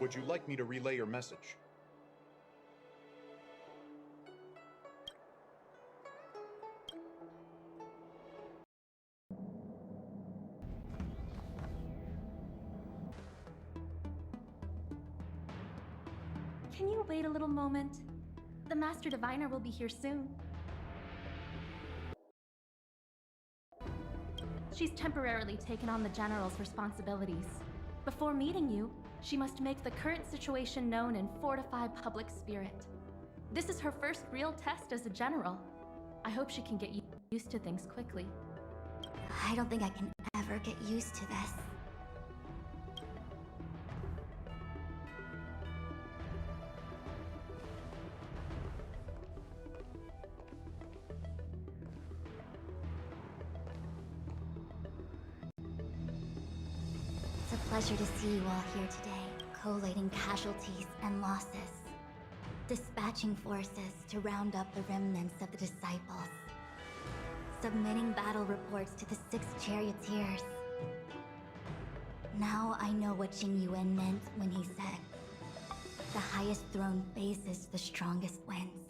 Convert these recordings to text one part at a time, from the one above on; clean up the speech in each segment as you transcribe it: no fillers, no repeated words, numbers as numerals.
Would you like me to relay your message? Can you wait a little moment? The Master Diviner will be here soon. She's temporarily taken on the General's responsibilities. Before meeting you, she must make the current situation known and fortify public spirit. This is her first real test as a General. I hope she can get used to things quickly. I don't think I can ever get used to this. It's a pleasure to see you all here today, collating casualties and losses, dispatching forces to round up the remnants of the disciples, submitting battle reports to the 6 charioteers. Now I know what Jing Yuan meant when he said, "The highest throne faces the strongest wins."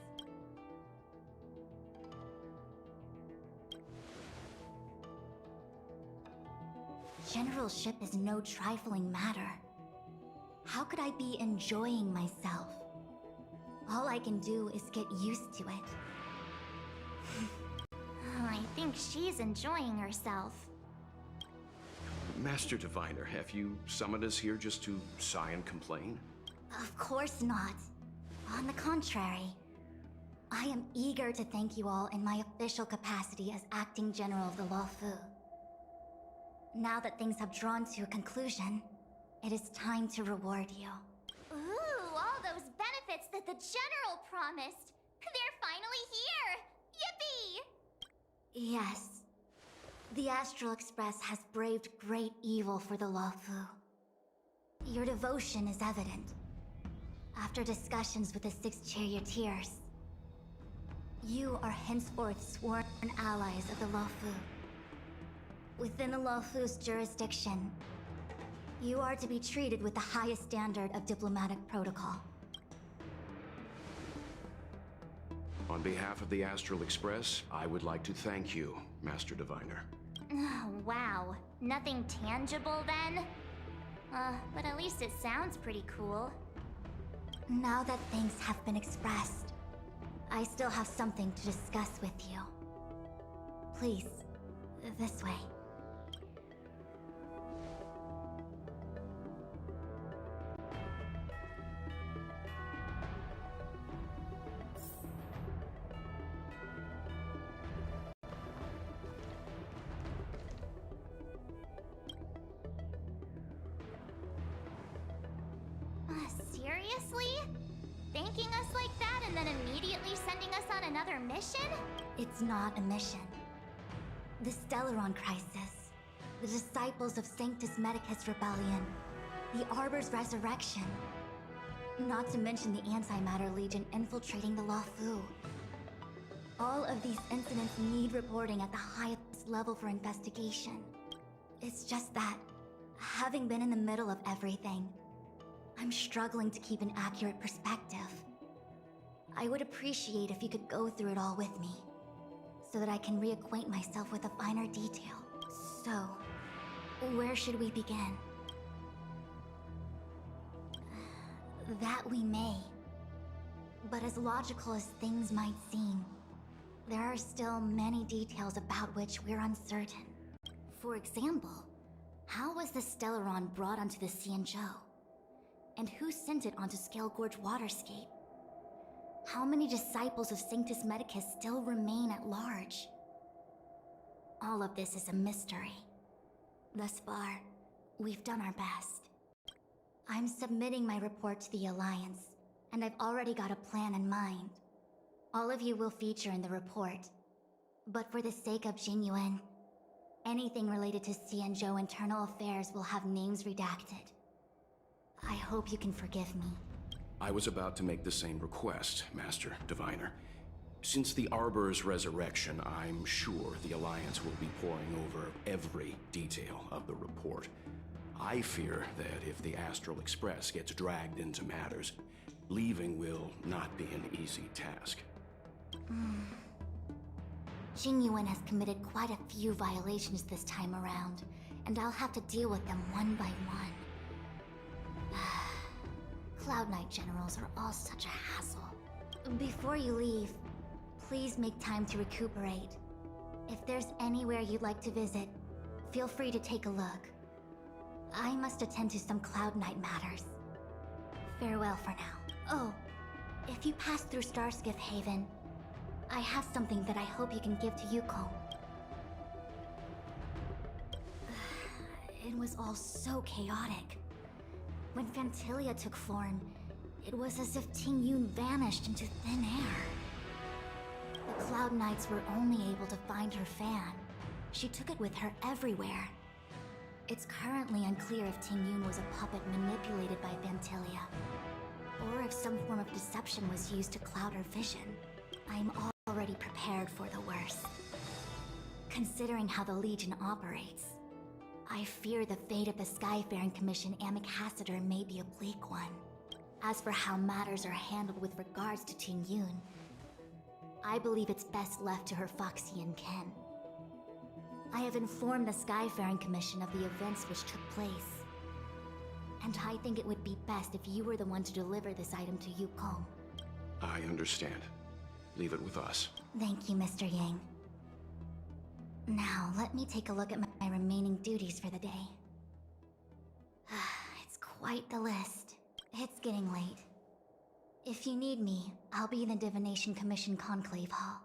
Generalship is no trifling matter. How could I be enjoying myself? All I can do is get used to it. I think she's enjoying herself. Master Diviner, have you summoned us here just to sigh and complain? Of course not. On the contrary, I am eager to thank you all in my official capacity as Acting General of the Luofu. Now that things have drawn to a conclusion, it is time to reward you. Ooh, all those benefits that the General promised! They're finally here! Yippee! Yes. The Astral Express has braved great evil for the Luofu. Your devotion is evident. After discussions with the 6 charioteers, you are henceforth sworn allies of the Luofu. Within the Luofu's jurisdiction, you are to be treated with the highest standard of diplomatic protocol. On behalf of the Astral Express, I would like to thank you, Master Diviner. Oh, wow. Nothing tangible then? But at least it sounds pretty cool. Now that things have been expressed, I still have something to discuss with you. Please, this way. Seriously? Thanking us like that and then immediately sending us on another mission? It's not a mission. The Stellaron Crisis, the Disciples of Sanctus Medicus Rebellion, the Arbor's Resurrection, not to mention the Antimatter Legion infiltrating the Luofu. All of these incidents need reporting at the highest level for investigation. It's just that, having been in the middle of everything, I'm struggling to keep an accurate perspective. I would appreciate if you could go through it all with me, so that I can reacquaint myself with a finer detail. So, where should we begin? That we may. But as logical as things might seem, there are still many details about which we're uncertain. For example, how was the Stellaron brought onto the Xianzhou? And who sent it onto Scale Gorge Waterscape? How many disciples of Sanctus Medicus still remain at large? All of this is a mystery. Thus far, we've done our best. I'm submitting my report to the Alliance, and I've already got a plan in mind. All of you will feature in the report. But for the sake of Jingyuan, anything related to Xianzhou internal affairs will have names redacted. I hope you can forgive me. I was about to make the same request, Master Diviner. Since the Arbor's resurrection, I'm sure the Alliance will be poring over every detail of the report. I fear that if the Astral Express gets dragged into matters, leaving will not be an easy task. Jingyuan has committed quite a few violations this time around, and I'll have to deal with them one by one. Cloud Knight generals are all such a hassle. Before you leave, please make time to recuperate. If there's anywhere you'd like to visit, feel free to take a look. I must attend to some Cloud Knight matters. Farewell for now. Oh, if you pass through Starskiff Haven, I have something that I hope you can give to Yukong. It was all so chaotic. When Phantilia took form, it was as if Tingyun vanished into thin air. The Cloud Knights were only able to find her fan. She took it with her everywhere. It's currently unclear if Tingyun was a puppet manipulated by Phantilia, or if some form of deception was used to cloud her vision. I'm already prepared for the worst. Considering how the Legion operates, I fear the fate of the Skyfaring Commission Ambassador may be a bleak one. As for how matters are handled with regards to Tingyun, I believe it's best left to her Foxian kin. I have informed the Skyfaring Commission of the events which took place, and I think it would be best if you were the one to deliver this item to Yukong. I understand. Leave it with us. Thank you, Mr. Yang. Now, let me take a look at my remaining duties for the day. It's quite the list. It's getting late. If you need me, I'll be in the Divination Commission Conclave Hall.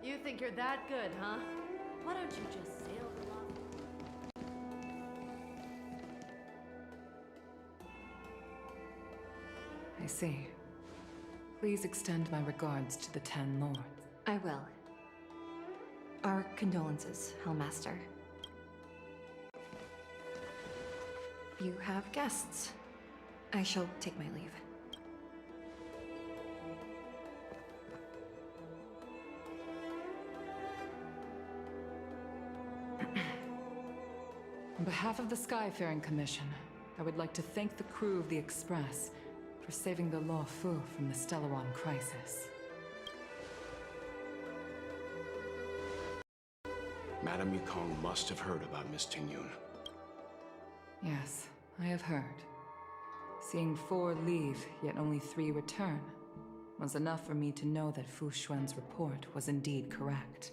You think you're that good, huh? Why don't you just sail the lava? I see. Please extend my regards to the 10 Lords. I will. Our condolences, Hellmaster. You have guests. I shall take my leave. On behalf of the Skyfaring Commission, I would like to thank the crew of the Express for saving the Law Fu from the Stellaron crisis. Madame Yukong must have heard about Miss Tingyun. Yes, I have heard. Seeing 4 leave, yet only 3 return, was enough for me to know that Fu Xuan's report was indeed correct.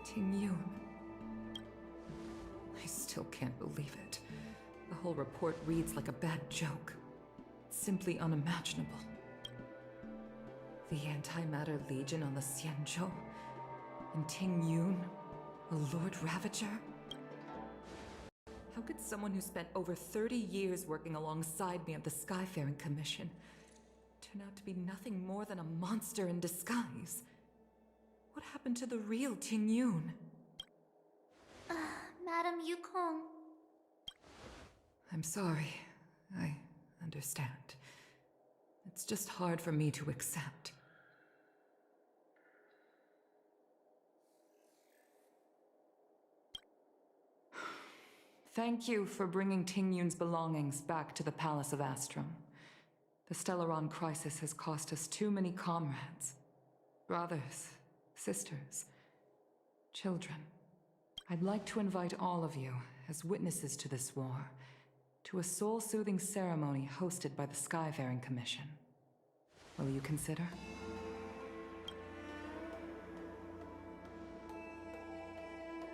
Tingyun. I still can't believe it. The whole report reads like a bad joke. It's simply unimaginable. The Antimatter Legion on the Xianzhou, and Tingyun, a Lord Ravager? How could someone who spent over 30 years working alongside me at the Skyfaring Commission turn out to be nothing more than a monster in disguise? What happened to the real Tingyun? Madam Yukong. I'm sorry. I understand. It's just hard for me to accept. Thank you for bringing Tingyun's belongings back to the Palace of Astrum. The Stellaron crisis has cost us too many comrades. Brothers, sisters, children. I'd like to invite all of you, as witnesses to this war, to a soul-soothing ceremony hosted by the Skyfaring Commission. Will you consider?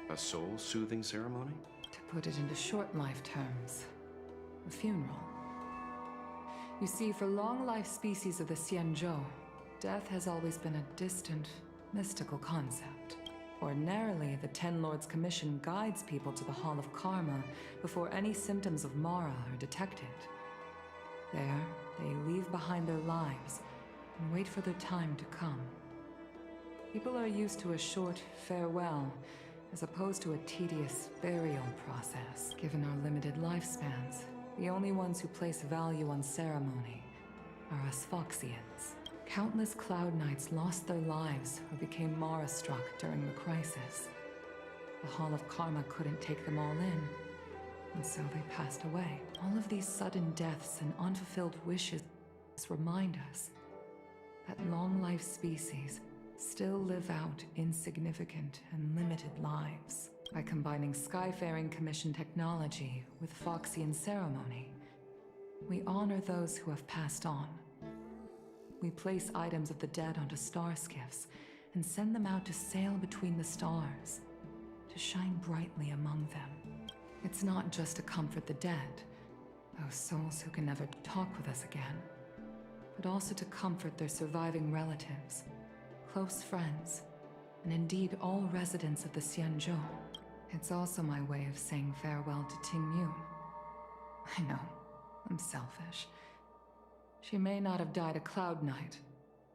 A soul-soothing ceremony? To put it into short life terms, a funeral. You see, for long-life species of the Xianzhou, death has always been a distant, mystical concept. Ordinarily, the Ten Lords Commission guides people to the Hall of Karma before any symptoms of Mara are detected. There, they leave behind their lives and wait for their time to come. People are used to a short farewell, as opposed to a tedious burial process. Given our limited lifespans, the only ones who place value on ceremony are us Foxians. Countless Cloud Knights lost their lives or became Mara-struck during the crisis. The Hall of Karma couldn't take them all in, and so they passed away. All of these sudden deaths and unfulfilled wishes remind us that long-life species still live out insignificant and limited lives. By combining Skyfaring Commission technology with Foxian ceremony, we honor those who have passed on. We place items of the dead onto star skiffs and send them out to sail between the stars, to shine brightly among them. It's not just to comfort the dead, those souls who can never talk with us again, but also to comfort their surviving relatives, close friends, and indeed all residents of the Xianzhou. It's also my way of saying farewell to Ting Yun. I know, I'm selfish. She may not have died a Cloud Knight,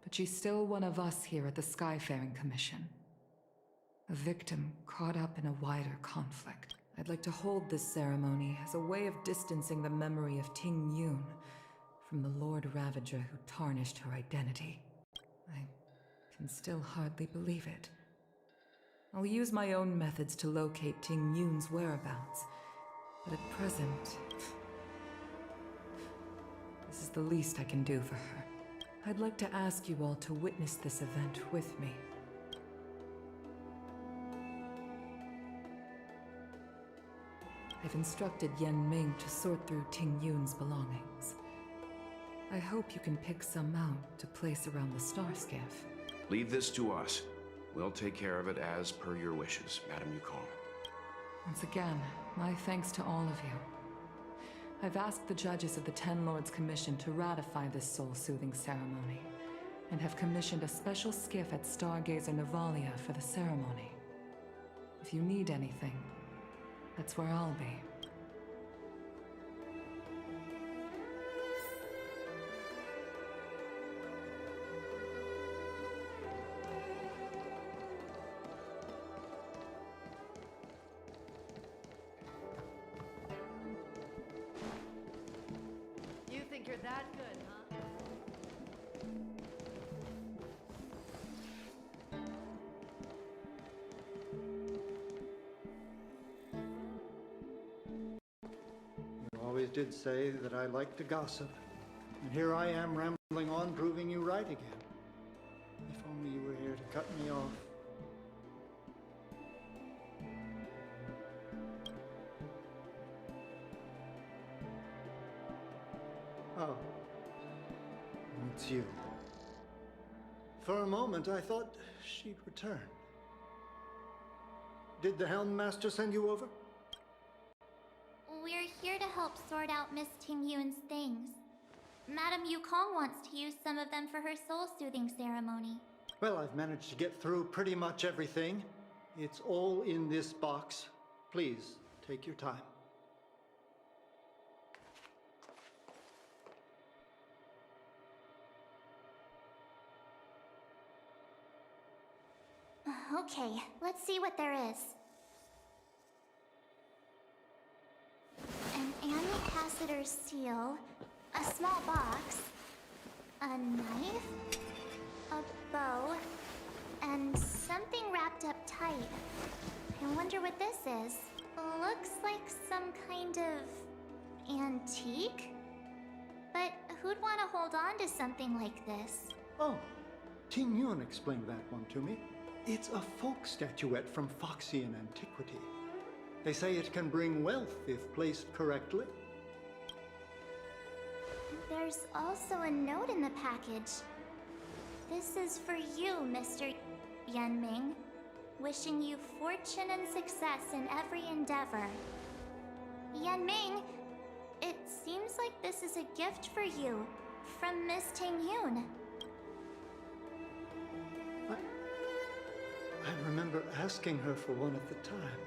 but she's still one of us here at the Skyfaring Commission. A victim caught up in a wider conflict. I'd like to hold this ceremony as a way of distancing the memory of Ting Yun from the Lord Ravager who tarnished her identity. I can still hardly believe it. I'll use my own methods to locate Ting Yun's whereabouts, but at present, this is the least I can do for her. I'd like to ask you all to witness this event with me. I've instructed Yen Ming to sort through Ting Yun's belongings. I hope you can pick some out to place around the star skiff. Leave this to us. We'll take care of it as per your wishes, Madame Yukong. Once again, my thanks to all of you. I've asked the judges of the Ten Lords Commission to ratify this soul-soothing ceremony, and have commissioned a special skiff at Stargazer Navalia for the ceremony. If you need anything, that's where I'll be. You think you're that good, huh? You always did say that I like to gossip. And here I am rambling on, proving you right again. If only you were here to cut me off. Oh. It's you. For a moment, I thought she'd return. Did the Helm Master send you over? We're here to help sort out Miss Ting Yun's things. Madame Yukong wants to use some of them for her soul-soothing ceremony. Well, I've managed to get through pretty much everything. It's all in this box. Please, take your time. Okay, let's see what there is. An ambassador's seal, a small box, a knife, a bow, and something wrapped up tight. I wonder what this is. Looks like some kind of antique? But who'd want to hold on to something like this? Oh, Ting Yun explained that one to me. It's a folk statuette from Foxian antiquity. They say it can bring wealth if placed correctly. There's also a note in the package. This is for you, Mr. Yanming. Wishing you fortune and success in every endeavor. Yanming, it seems like this is a gift for you from Miss Tingyun. I remember asking her for one at the time.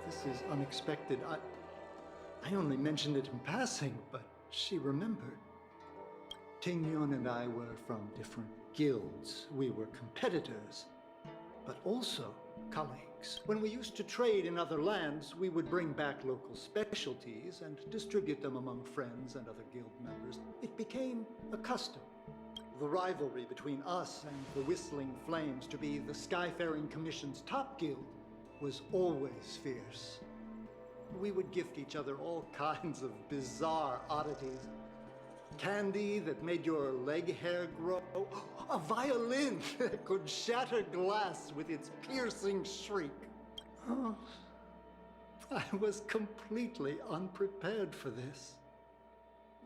This is unexpected. I only mentioned it in passing, but she remembered. Tingyun and I were from different guilds. We were competitors, but also colleagues. When we used to trade in other lands, we would bring back local specialties and distribute them among friends and other guild members. It became a custom. The rivalry between us and the Whistling Flames to be the Skyfaring Commission's top guild was always fierce. We would gift each other all kinds of bizarre oddities. Candy that made your leg hair grow. A violin that could shatter glass with its piercing shriek. Oh, I was completely unprepared for this.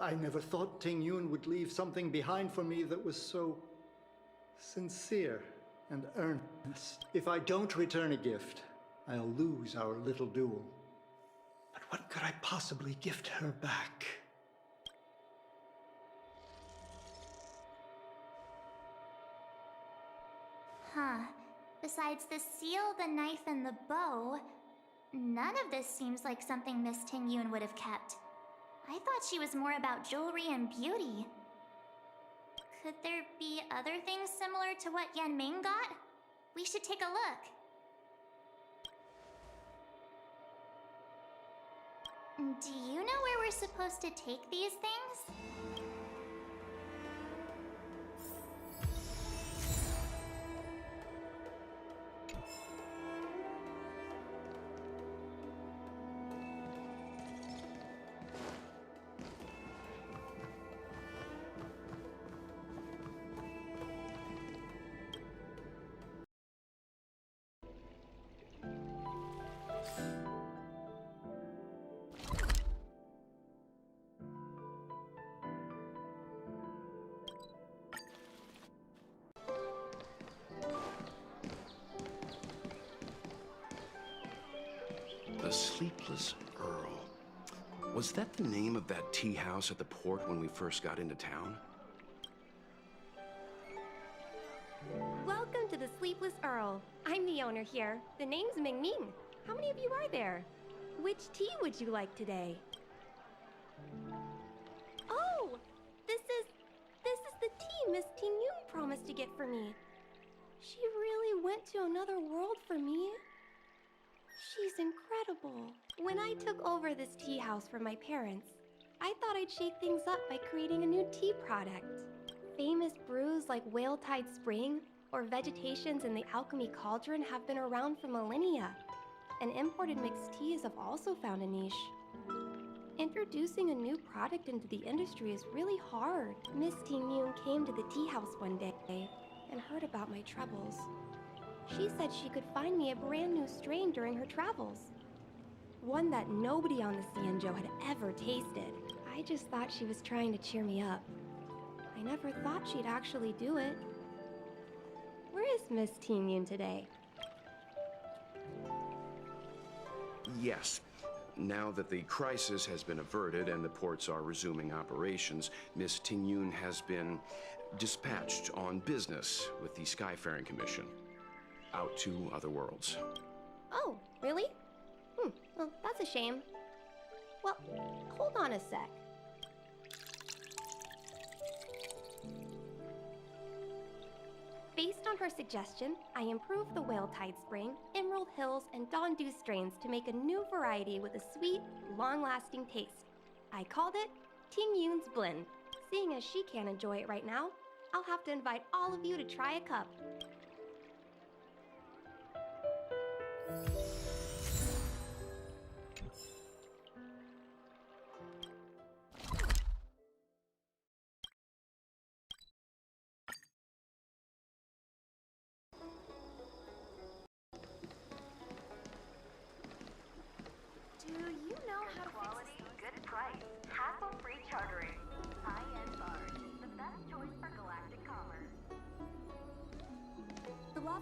I never thought Tingyun would leave something behind for me that was so sincere and earnest. If I don't return a gift, I'll lose our little duel. But what could I possibly gift her back? Huh. Besides the seal, the knife, and the bow, none of this seems like something Miss Tingyun would have kept. I thought she was more about jewelry and beauty. Could there be other things similar to what Yanming got? We should take a look. Do you know where we're supposed to take these things? The Sleepless Earl. Was that the name of that tea house at the port when we first got into town? Welcome to the Sleepless Earl. I'm the owner here. The name's Ming Ming. How many of you are there? Which tea would you like today? Oh! This is the tea Miss Tingyun promised to get for me. She really went to another world for me. She's incredible. When I took over this tea house from my parents, I thought I'd shake things up by creating a new tea product. Famous brews like Whale Tide Spring or vegetations in the Alchemy Cauldron have been around for millennia, and imported mixed teas have also found a niche. Introducing a new product into the industry is really hard. Miss Tingyun came to the tea house one day and heard about my troubles. She said she could find me a brand new strain during her travels. One that nobody on the Xianzhou had ever tasted. I just thought she was trying to cheer me up. I never thought she'd actually do it. Where is Miss Tingyun today? Yes. Now that the crisis has been averted and the ports are resuming operations, Miss Tingyun has been dispatched on business with the Skyfaring Commission. Out to other worlds. Oh, really? Well, that's a shame. Well, hold on a sec. Based on her suggestion, I improved the Whale Tide Spring, Emerald Hills, and Dawn Dew strains to make a new variety with a sweet, long-lasting taste. I called it Tingyun's Blend. Seeing as she can't enjoy it right now, I'll have to invite all of you to try a cup.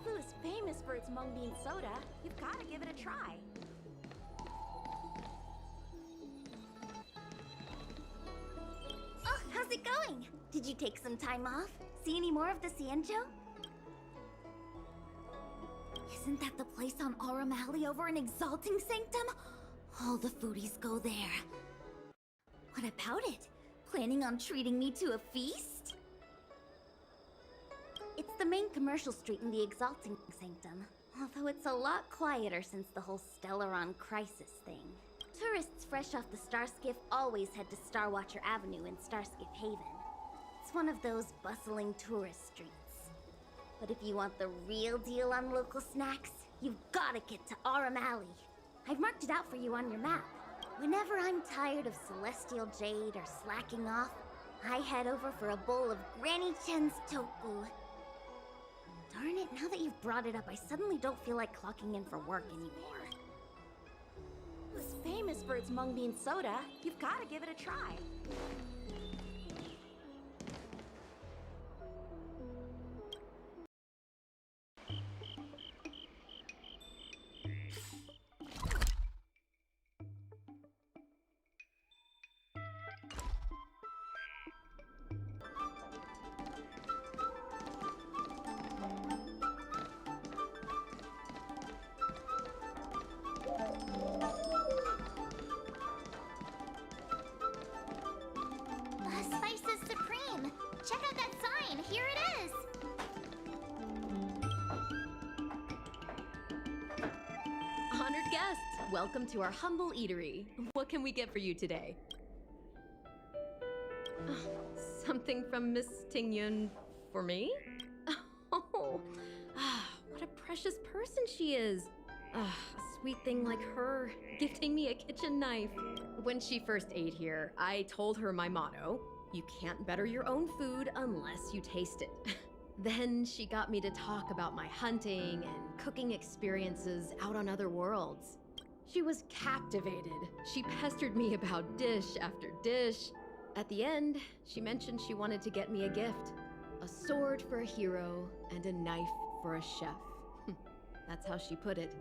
Tofu is famous for its mung bean soda. You've gotta give it a try. Oh, how's it going? Did you take some time off? See any more of the Cienjo? Isn't that the place on Aurum Alley over in Exalting Sanctum? All the foodies go there. What about it? Planning on treating me to a feast? It's the main commercial street in the Exalting Sanctum, although it's a lot quieter since the whole Stellaron crisis thing. Tourists fresh off the Starskiff always head to Starwatcher Avenue in Starskiff Haven. It's one of those bustling tourist streets. But if you want the real deal on local snacks, you've gotta get to Aurum Alley. I've marked it out for you on your map. Whenever I'm tired of Celestial Jade or slacking off, I head over for a bowl of Granny Chen's tofu. Darn it, now that you've brought it up, I suddenly don't feel like clocking in for work anymore. It's famous for its mung bean soda. You've gotta give it a try. Spice is supreme. Check out that sign. Here it is. Honored guests, welcome to our humble eatery. What can we get for you today? Something from Miss Tingyun for me? Oh, what a precious person she is. A sweet thing like her, gifting me a kitchen knife. When she first ate here, I told her my motto: you can't better your own food unless you taste it. Then she got me to talk about my hunting and cooking experiences out on other worlds. She was captivated. She pestered me about dish after dish. At the end, she mentioned she wanted to get me a gift. A sword for a hero and a knife for a chef. That's how she put it.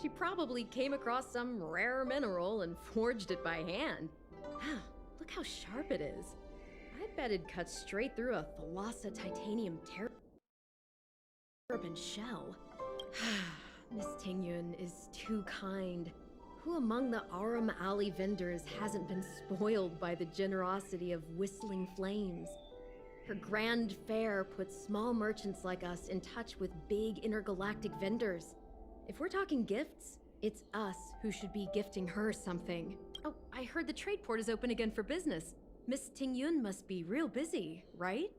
She probably came across some rare mineral and forged it by hand. Look how sharp it is. I bet it'd cut straight through a Thalassa titanium terrapin shell. Miss Tingyun is too kind. Who among the Aurum Alley vendors hasn't been spoiled by the generosity of Whistling Flames? Her grand fare puts small merchants like us in touch with big intergalactic vendors. If we're talking gifts, it's us who should be gifting her something. Oh, I heard the trade port is open again for business. Miss Tingyun must be real busy, right?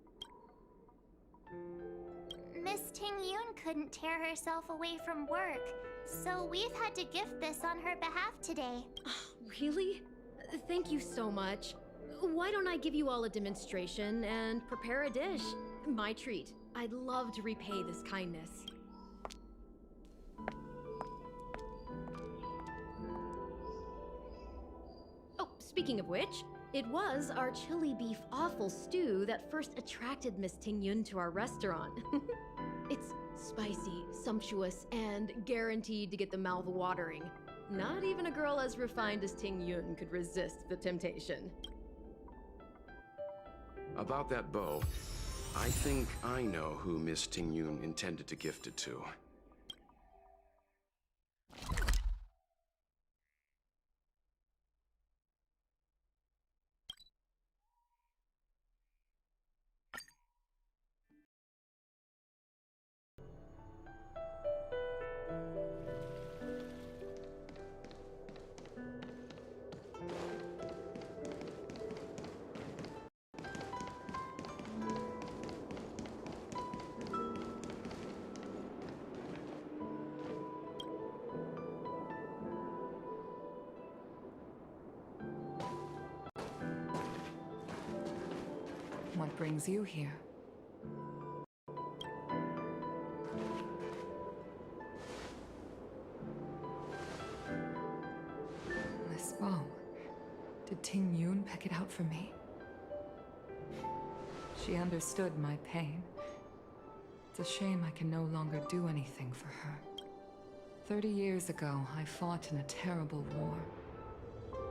Miss Tingyun couldn't tear herself away from work, so we've had to gift this on her behalf today. Really? Thank you so much. Why don't I give you all a demonstration and prepare a dish? My treat. I'd love to repay this kindness. Oh, speaking of which, it was our chili beef offal stew that first attracted Miss Tingyun to our restaurant. It's spicy, sumptuous, and guaranteed to get the mouth watering. Not even a girl as refined as Tingyun could resist the temptation. About that bow, I think I know who Miss Tingyun intended to gift it to. What brings you here? This bow. Did Tingyun pick it out for me? She understood my pain. It's a shame I can no longer do anything for her. 30 years ago, I fought in a terrible war.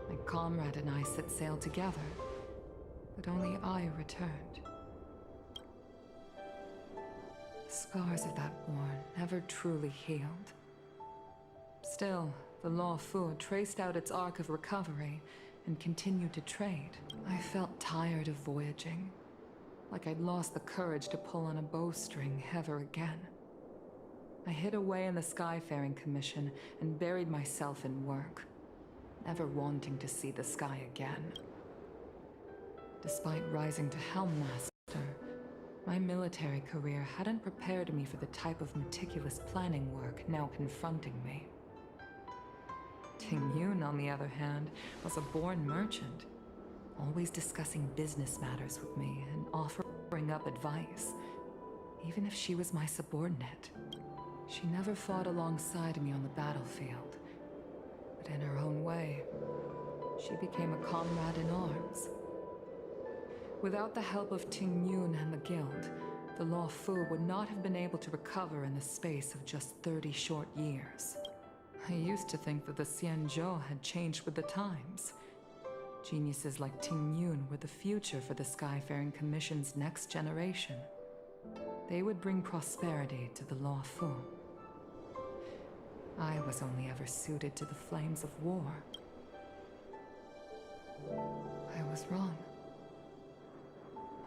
My comrade and I set sail together, but only I returned. The scars of that war never truly healed. Still, the Law Fu traced out its arc of recovery and continued to trade. I felt tired of voyaging, like I'd lost the courage to pull on a bowstring ever again. I hid away in the Skyfaring Commission and buried myself in work, never wanting to see the sky again. Despite rising to Helmmaster, my military career hadn't prepared me for the type of meticulous planning work now confronting me. Ting Yun, on the other hand, was a born merchant, always discussing business matters with me and offering up advice, even if she was my subordinate. She never fought alongside me on the battlefield, but in her own way, she became a comrade in arms. Without the help of Ting Yun and the Guild, the Law Fu would not have been able to recover in the space of just 30 short years. I used to think that the Xianzhou had changed with the times. Geniuses like Ting Yun were the future for the Skyfaring Commission's next generation. They would bring prosperity to the Law Fu. I was only ever suited to the flames of war. I was wrong.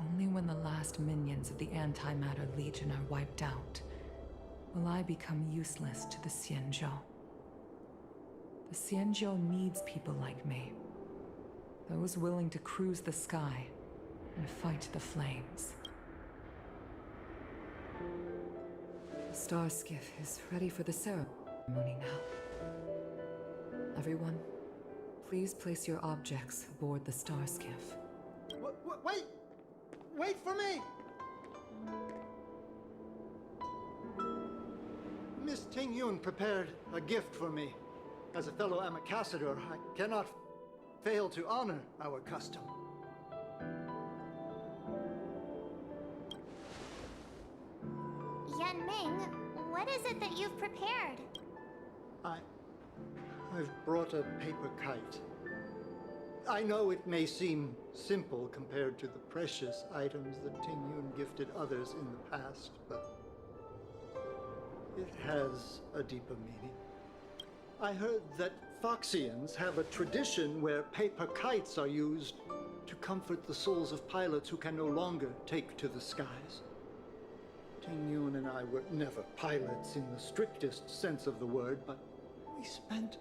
Only when the last minions of the Antimatter Legion are wiped out will I become useless to the Xianzhou. The Xianzhou needs people like me. Those willing to cruise the sky and fight the flames. The star skiff is ready for the ceremony now. Everyone, please place your objects aboard the star skiff. Wait! Wait for me! Miss Ting Yun prepared a gift for me. As a fellow ambassador, I cannot fail to honor our custom. Yan Ming, what is it that you've prepared? I've brought a paper kite. I know it may seem simple compared to the precious items that Ting Yun gifted others in the past, but it has a deeper meaning. I heard that Foxians have a tradition where paper kites are used to comfort the souls of pilots who can no longer take to the skies. Ting Yun and I were never pilots in the strictest sense of the word, but we spent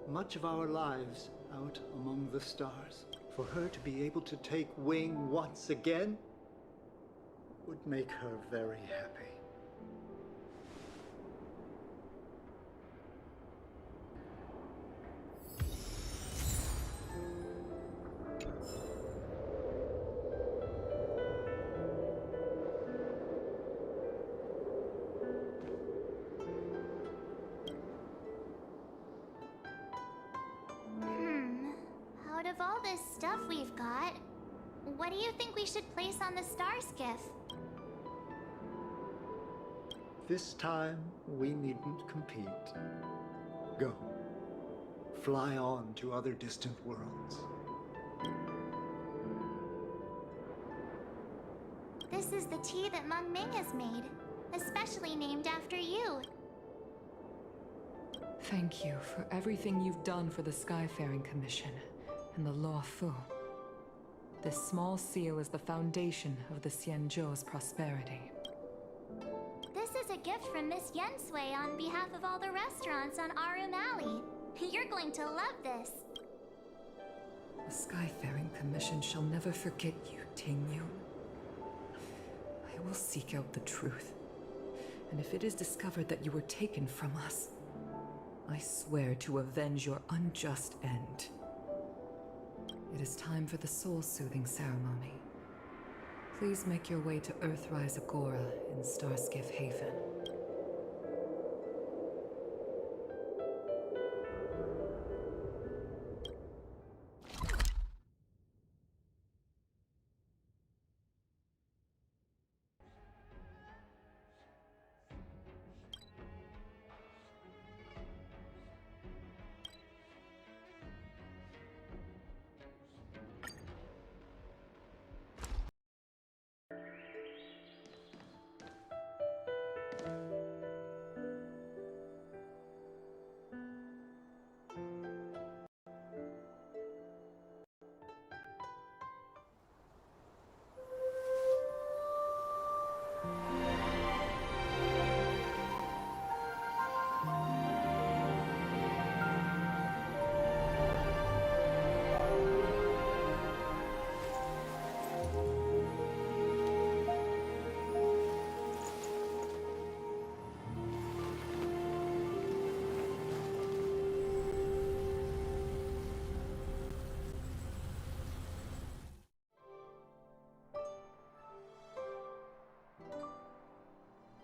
much of our lives out among the stars. For her to be able to take wing once again would make her very happy. Out of all this stuff we've got, what do you think we should place on the star skiff? This time, we needn't compete. Go. Fly on to other distant worlds. This is the tea that Meng Ming has made, especially named after you. Thank you for everything you've done for the Skyfaring Commission and the Law Fu. This small seal is the foundation of the Xianzhou's prosperity. This is a gift from Miss Yensui on behalf of all the restaurants on Arum Alley. You're going to love this. The Skyfaring Commission shall never forget you, Ting Yun. I will seek out the truth. And if it is discovered that you were taken from us, I swear to avenge your unjust end. It is time for the soul-soothing ceremony. Please make your way to Earthrise Agora in Starskiff Haven.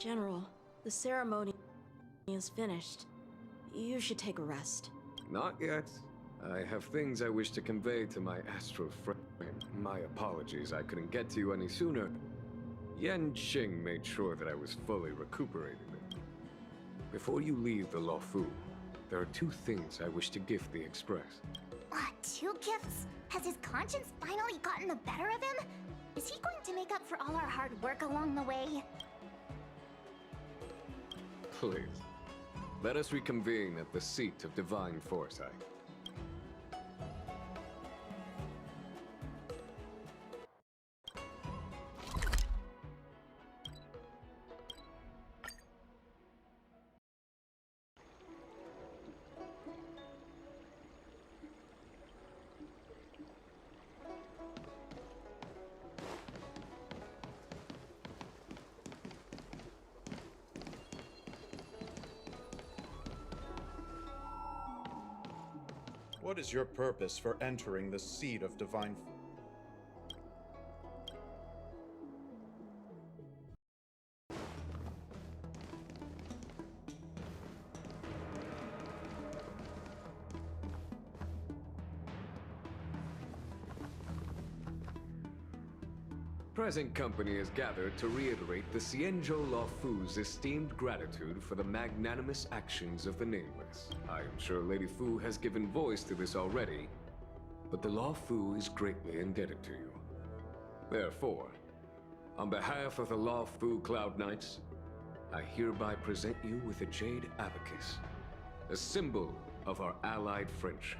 General, the ceremony is finished. You should take a rest. Not yet. I have things I wish to convey to my astral friend. My apologies, I couldn't get to you any sooner. Yan Qing made sure that I was fully recuperated. Before you leave the Luofu, there are two things I wish to gift the Express. Two gifts? Has his conscience finally gotten the better of him? Is he going to make up for all our hard work along the way? Please, let us reconvene at the seat of divine foresight. What is your purpose for entering the seat of divine? Present company is gathered to reiterate the Xianzhou Luofu's esteemed gratitude for the magnanimous actions of the Nameless. I am sure Lady Fu has given voice to this already, but the Luofu is greatly indebted to you. Therefore, on behalf of the Luofu Cloud Knights, I hereby present you with a Jade Abacus, a symbol of our allied friendship.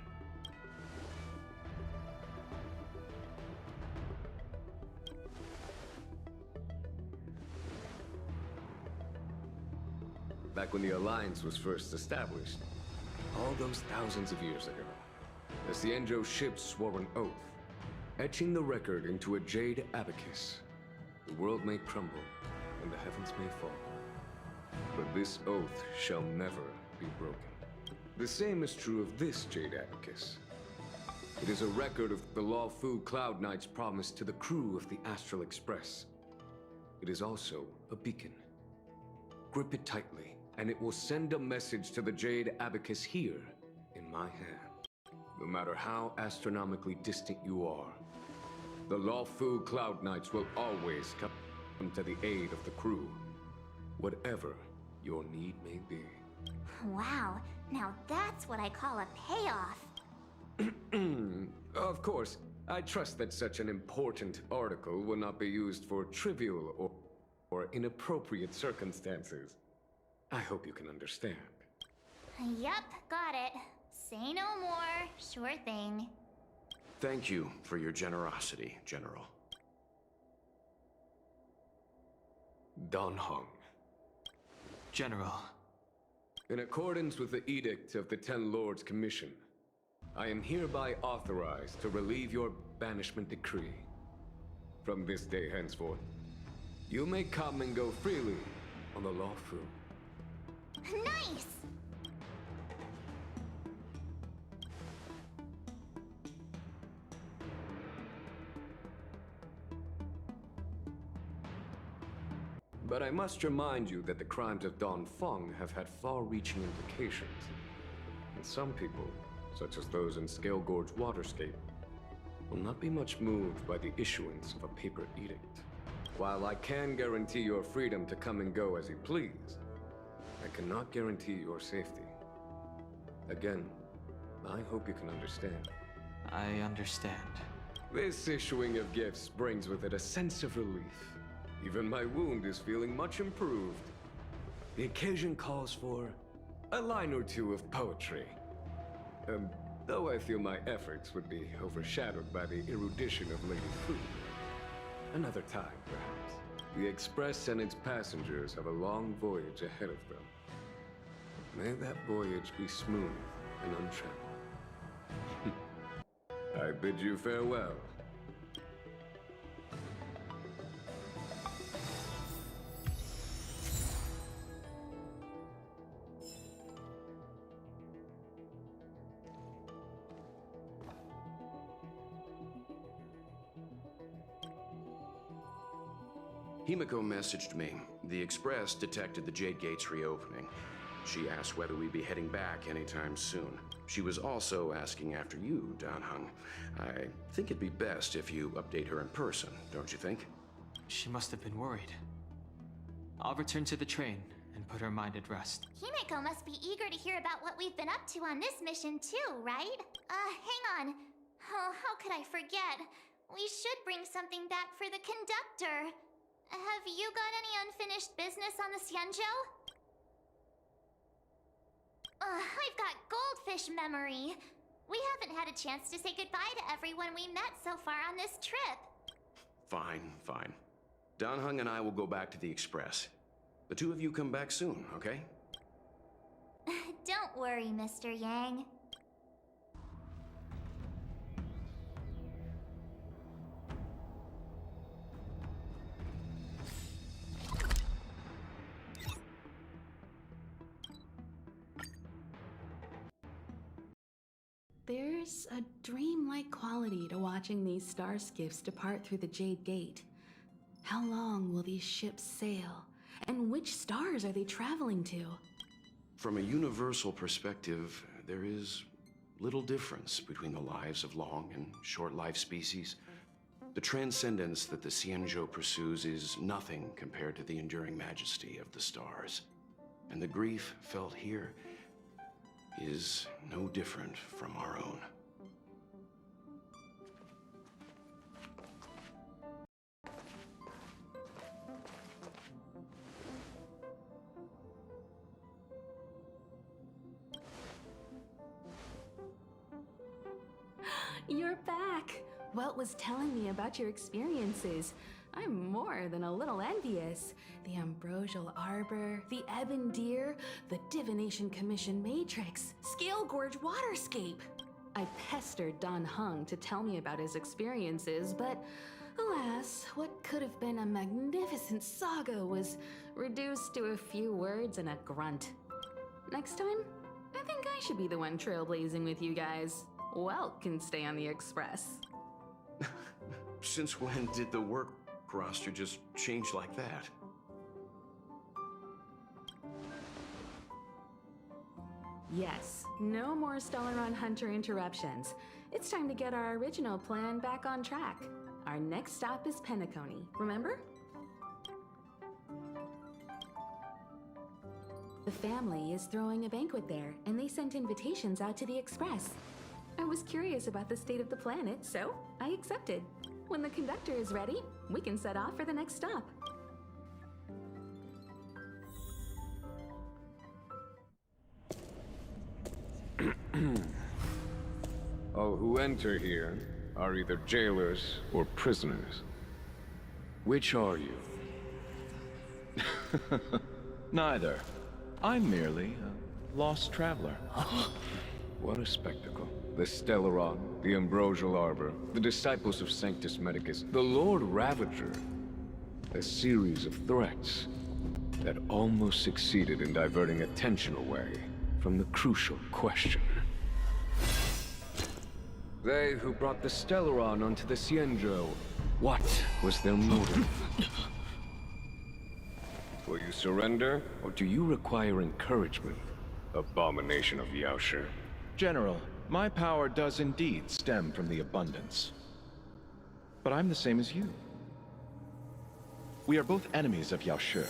Back when the Alliance was first established, all those thousands of years ago, the Xianzhou ships swore an oath, etching the record into a Jade Abacus. The world may crumble, and the heavens may fall, but this oath shall never be broken. The same is true of this Jade Abacus. It is a record of the Luofu Cloud Knight's promise to the crew of the Astral Express. It is also a beacon. Grip it tightly, and it will send a message to the Jade Abacus here, in my hand. No matter how astronomically distant you are, the Luofu Cloud Knights will always come to the aid of the crew, whatever your need may be. Wow, now that's what I call a payoff. Of course, I trust that such an important article will not be used for trivial or inappropriate circumstances. I hope you can understand. Yup, got it. Say no more. Sure thing. Thank you for your generosity, General. Dan Heng. General. In accordance with the Edict of the Ten Lords Commission, I am hereby authorized to relieve your banishment decree. From this day henceforth, you may come and go freely on the Luofu. Nice! But I must remind you that the crimes of Don Feng have had far-reaching implications. And some people, such as those in Scale Gorge Waterscape, will not be much moved by the issuance of a paper edict. While I can guarantee your freedom to come and go as you please, I cannot guarantee your safety. Again, I hope you can understand. I understand. This issuing of gifts brings with it a sense of relief. Even my wound is feeling much improved. The occasion calls for a line or two of poetry. Though I feel my efforts would be overshadowed by the erudition of Lady Fu. Another time, perhaps. The Express and its passengers have a long voyage ahead of them. May that voyage be smooth and untrammeled. I bid you farewell. Himiko messaged me. The Express detected the Jade Gates reopening. She asked whether we'd be heading back anytime soon. She was also asking after you, Dan Heng. I think it'd be best if you update her in person, don't you think? She must have been worried. I'll return to the train and put her mind at rest. Himeko must be eager to hear about what we've been up to on this mission too, right? Hang on. Oh, how could I forget? We should bring something back for the conductor. Have you got any unfinished business on the Xianzhou? I've got goldfish memory. We haven't had a chance to say goodbye to everyone we met so far on this trip. Fine, fine. Dan Heng and I will go back to the Express. The two of you come back soon, okay? Don't worry, Mr. Yang. There's a dreamlike quality to watching these star skiffs depart through the Jade Gate. How long will these ships sail? And which stars are they traveling to? From a universal perspective, there is little difference between the lives of long and short-lived species. The transcendence that the Xianzhou pursues is nothing compared to the enduring majesty of the stars. And the grief felt here is no different from our own. You're back! Welt was telling me about your experiences. I'm more than a little envious. The Ambrosial Arbor, the Ebon Deer, the Divination Commission Matrix, Scale Gorge Waterscape. I pestered Dan Heng to tell me about his experiences, but alas, what could have been a magnificent saga was reduced to a few words and a grunt. Next time, I think I should be the one trailblazing with you guys. Welt can stay on the Express. Since when did the work roster just change like that? Yes, no more Stellaron Hunter interruptions. It's time to get our original plan back on track. Our next stop is Penacony, remember? The family is throwing a banquet there, and they sent invitations out to the Express. I was curious about the state of the planet, so I accepted. When the conductor is ready, we can set off for the next stop. All who enter here are either jailers or prisoners. Which are you? Neither. I'm merely a lost traveler. What a spectacle. The Stellaron, the Ambrosial Arbor, the Disciples of Sanctus Medicus, the Lord Ravager. A series of threats that almost succeeded in diverting attention away from the crucial question. They who brought the Stellaron onto the Xianzhou, what was their motive? Will you surrender, or do you require encouragement? Abomination of Yaoshi. General, my power does indeed stem from the abundance. But I'm the same as you. We are both enemies of Yaoshi.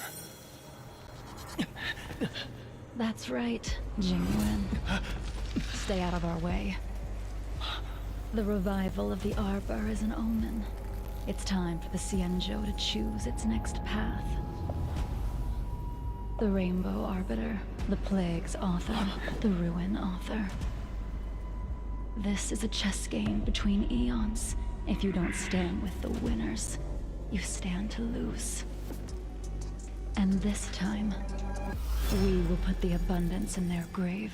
That's right, Jingyuan. Stay out of our way. The revival of the Arbor is an omen. It's time for the Xianzhou to choose its next path. The Rainbow Arbiter, the Plague's author, the Ruin author. This is a chess game between eons. If you don't stand with the winners, you stand to lose. And this time, we will put the abundance in their grave.